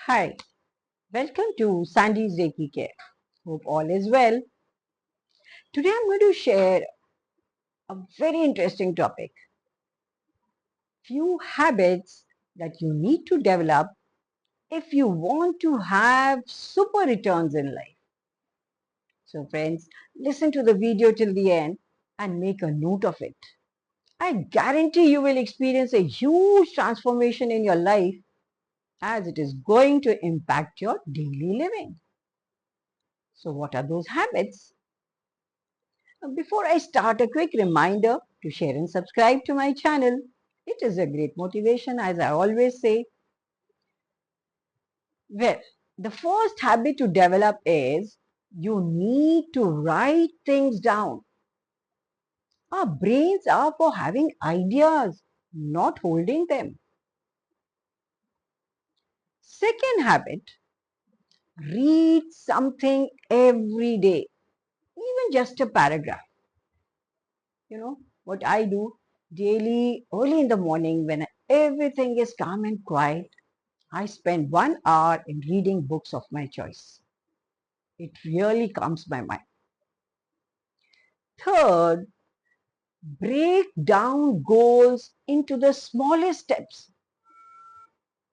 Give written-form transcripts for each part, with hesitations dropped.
Hi, welcome to Sandy's Reiki Care. Hope all is well. Today I'm going to share a very interesting topic. Few habits that you need to develop if you want to have super returns in life. So friends, listen to the video till the end and make a note of it. I guarantee you will experience a huge transformation in your life as it is going to impact your daily living. So what are those habits? Before I start, a quick reminder to share and subscribe to my channel. It is a great motivation, as I always say. Well, the first habit to develop is you need to write things down. Our brains are for having ideas, not holding them. Second habit, read something every day, even just a paragraph. What I do daily, early in the morning when everything is calm and quiet, I spend 1 hour in reading books of my choice. It really calms my mind. Third, break down goals into the smallest steps.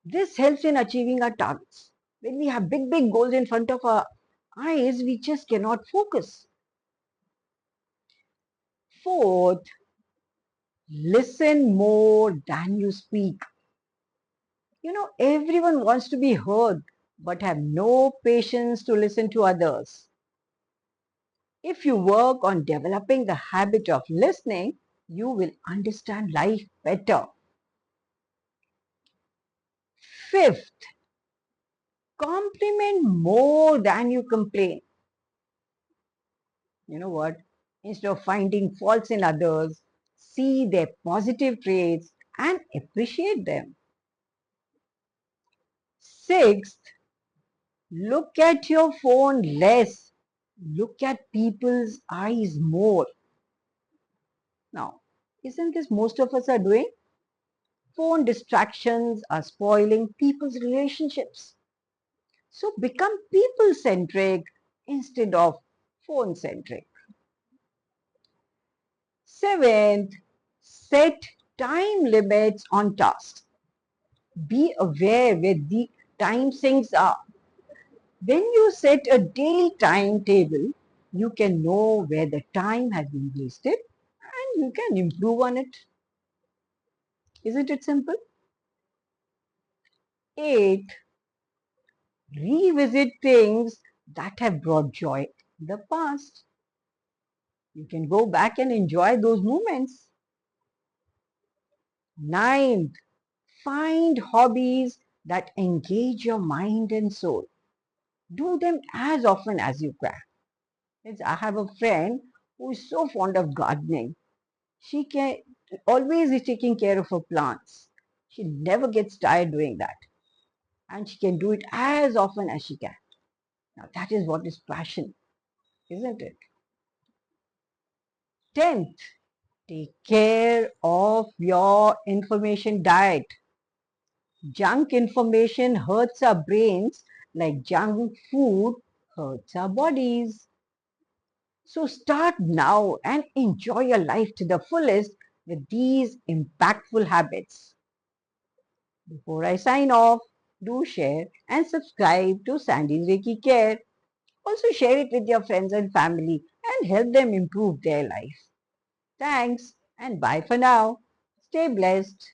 This helps in achieving our targets. When we have big, big goals in front of our eyes, we just cannot focus. Fourth, listen more than you speak. Everyone wants to be heard, but have no patience to listen to others. If you work on developing the habit of listening, you will understand life better. Fifth, compliment more than you complain. You know what? Instead of finding faults in others, see their positive traits and appreciate them. Sixth, look at your phone less. Look at people's eyes more. Now, isn't this most of us are doing? Phone distractions are spoiling people's relationships. So become people centric instead of phone centric. Seventh, set time limits on tasks. Be aware where the time sinks are. When you set a daily timetable, you can know where the time has been wasted and you can improve on it. Isn't it simple? 8. Revisit things that have brought joy in the past. You can go back and enjoy those moments. Ninth, find hobbies that engage your mind and soul. Do them as often as you can. I have a friend who is so fond of gardening. She can always is taking care of her plants. She never gets tired doing that. And she can do it as often as she can. Now that is what is passion, isn't it? 10th, take care of your information diet. Junk information hurts our brains like junk food hurts our bodies. So start now and enjoy your life to the fullest with these impactful habits. Before I sign off, do share and subscribe to Sandy's Reiki Care. Also share it with your friends and family and help them improve their life. Thanks and bye for now. Stay blessed.